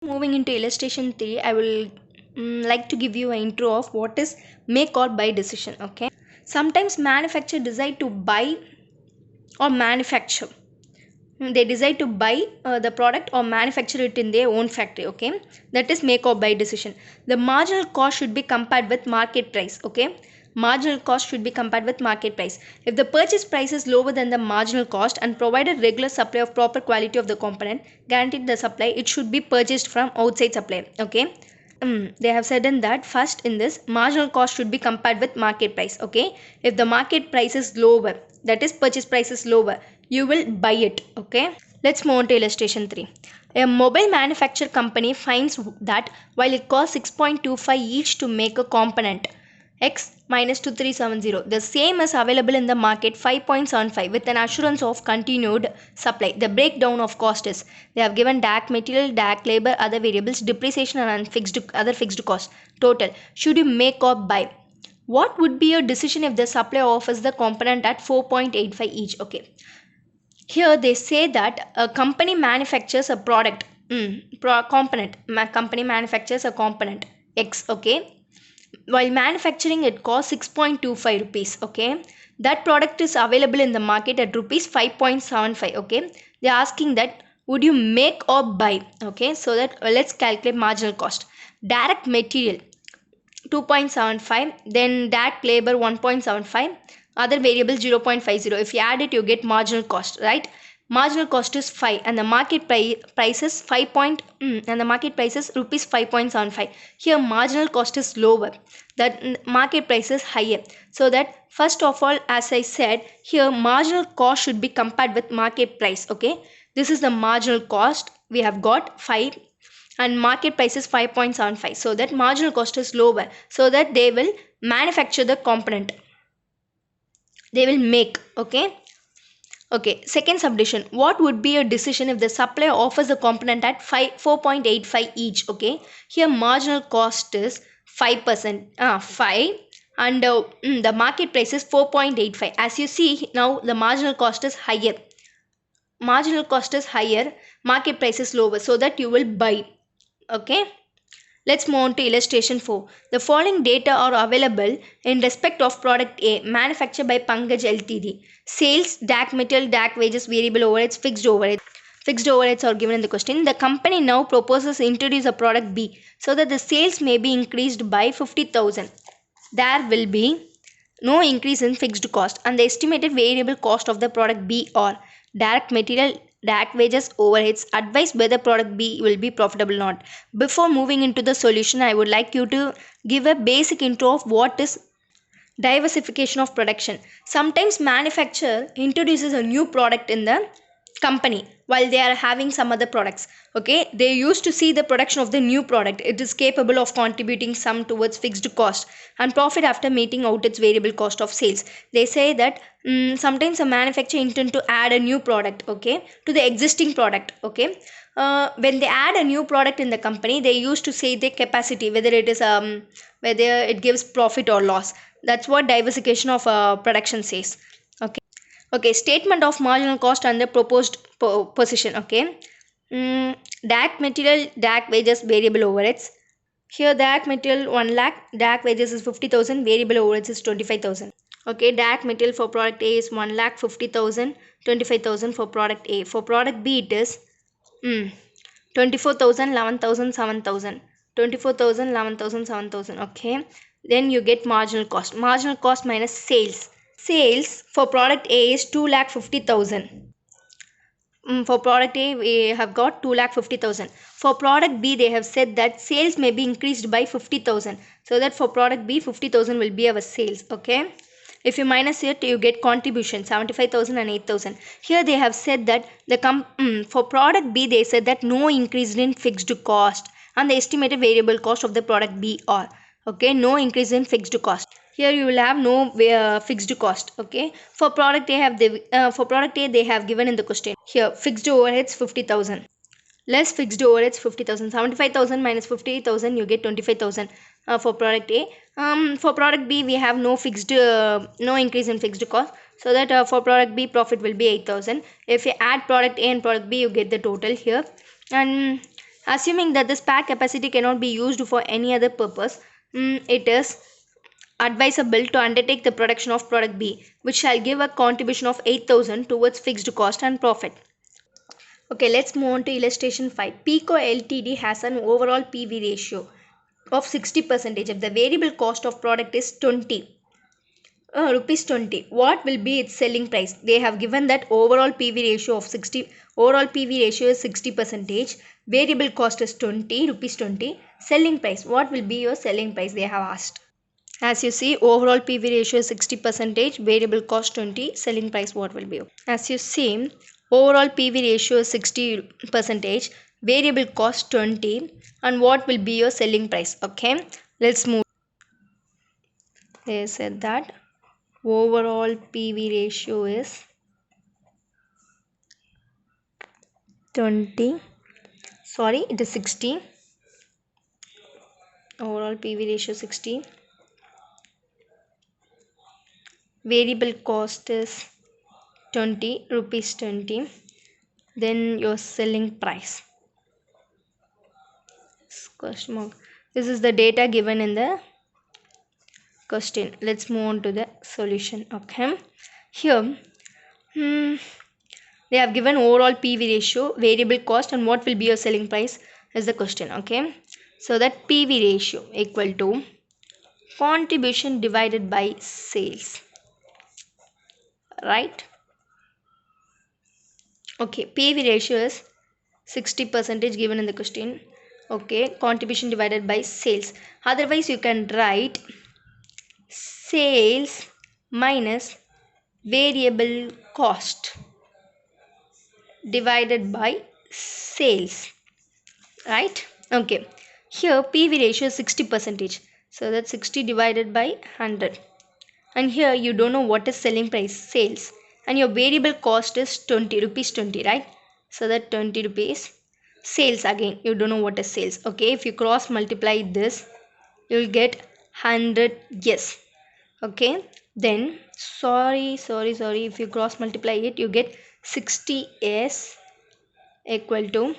Moving into illustration 3, I will like to give you an intro of what is make or buy decision. Okay, sometimes manufacturer decide to buy or manufacture. They decide to buy the product or manufacture it in their own factory. Okay, that is make or buy decision. The marginal cost should be compared with market price. Okay, marginal cost should be compared with market price. If the purchase price is lower than the marginal cost and provided regular supply of proper quality of the component, guaranteed the supply, it should be purchased from outside supplier. Okay, they have said in that first in this marginal cost should be compared with market price. Okay, if the market price is lower, that is purchase price is lower, you will buy it. Okay, let's move on to illustration 3. A mobile manufacturer company finds that while it costs 6.25 each to make a component X minus 2370. The same is available in the market 5.75 with an assurance of continued supply. The breakdown of cost is they have given DAC material, DAC labor, other variables, depreciation and other fixed cost. Total. Should you make or buy? What would be your decision if the supplier offers the component at 4.85 each? Okay. Here they say that a company manufactures a product. Company manufactures a component X. Okay, while manufacturing it costs 6.25 rupees. Okay, that product is available in the market at rupees 5.75. Okay, they're asking that would you make or buy? Okay, so that let's calculate marginal cost. Direct material 2.75, then direct labor 1.75, other variable 0.50. If you add it, you get marginal cost, right? Marginal cost is 5 and the market price is 5 point, and the market price is rupees 5.75. Here marginal cost is lower, that market price is higher. So that first of all, as I said, here marginal cost should be compared with market price. Okay, this is the marginal cost. We have got 5 and market price is 5.75, so that marginal cost is lower, so that they will manufacture the component, they will make. Okay, second subdivision. What would be your decision if the supplier offers the component at 4.85 each? Okay, here marginal cost is 5%, 5, and the market price is 4.85. As you see now, the marginal cost is higher. Marginal cost is higher, market price is lower, so that you will buy. Okay, let's move on to illustration 4. The following data are available in respect of product A manufactured by Pankaj Ltd. Sales, DAC material, DAC wages, variable overheads, fixed overheads. Fixed overheads are given in the question. The company now proposes to introduce a product B so that the sales may be increased by 50,000. There will be no increase in fixed cost and the estimated variable cost of the product B or direct material, direct wages, overheads, advised whether product B will be profitable or not. Before moving into the solution, I would like you to give a basic intro of what is diversification of production. Sometimes manufacturer introduces a new product in the company while they are having some other products. Okay, they used to see the production of the new product. It is capable of contributing some towards fixed cost and profit after meeting out its variable cost of sales. They say that sometimes a manufacturer intend to add a new product, okay, to the existing product. Okay, when they add a new product in the company, they used to say the capacity, whether it is whether it gives profit or loss. That's what diversification of production says. Okay, statement of marginal cost and the proposed position. Okay, DAC material, DAC wages, variable overheads. Here DAC material 1 lakh, DAC wages is 50,000, variable overheads is 25,000. Okay, DAC material for product A is 1 lakh 50,000, 25,000 for product A. For product B it is 24,000, 11,000, 7,000. 24,000, 11,000, 7,000. Okay, then you get marginal cost. Marginal cost minus sales. Sales for product A is 2,50,000. For product A, we have got 2,50,000. For product B, they have said that sales may be increased by 50,000. So that for product B, 50,000 will be our sales. Okay. If you minus it, you get contribution 75,000 and 8,000. Here they have said that for product B, they said that no increase in fixed cost and the estimated variable cost of the product B or okay, no increase in fixed cost. Here you will have no fixed cost. Okay, for product A they have given in the question. Here fixed overheads 50,000, less fixed overheads 50,000. 75,000 minus 50,000, you get 25,000 for product A. For product B we have no increase in fixed cost, so that for product B profit will be 8,000. If you add product A and product B, you get the total here. And Assuming that the spare capacity cannot be used for any other purpose, it is advisable to undertake the production of product B, which shall give a contribution of 8,000 towards fixed cost and profit. Okay, let's move on to illustration 5. Pico Ltd has an overall PV ratio of 60%. If the variable cost of product is 20 rupees 20, what will be its selling price? They have given that overall PV ratio of 60. Overall PV ratio is 60%. Variable cost is 20 rupees 20. Selling price, what will be your selling price? They have asked. As you see, overall PV ratio is 60%, variable cost 20, selling price what will be? As you see, overall PV ratio is 60%, variable cost 20, and what will be your selling price? Okay, let's move. They said that overall PV ratio is 20. Sorry, it is 60. Overall PV ratio 60. Variable cost is 20 rupees 20. Then your selling price. Question mark. This is the data given in the question. Let's move on to the solution. Okay, here they have given overall PV ratio, variable cost, and what will be your selling price is the question. Okay, so that PV ratio equal to contribution divided by sales, right? Okay, PV ratio is 60% given in the question. Okay, contribution divided by sales. Otherwise you can write sales minus variable cost divided by sales, right? Okay, here PV ratio is 60%, so that's 60 divided by 100, and here you don't know what is selling price, sales, and your variable cost is 20 rupees 20, right? So that 20 rupees, sales, again you don't know what is sales. Okay, if you cross multiply this, you'll get 100. Yes. Okay, then sorry, if you cross multiply it, you get 60s equal to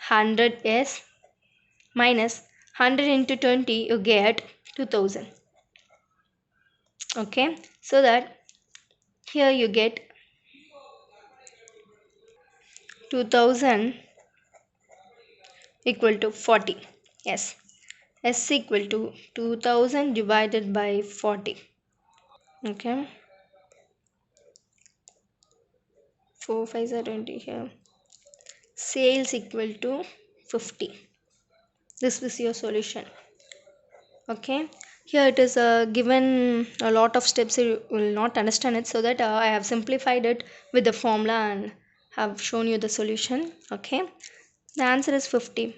100s minus 100 into 20, you get 2000. Okay, so that here you get 2000 equal to 40. Yes, s equal to 2000 divided by 40. Okay, 4 5 are 20 here. Sales equal to 50. This is your solution. Okay, here it is given a lot of steps, you will not understand it, so that I have simplified it with the formula and have shown you the solution. Okay, the answer is 50.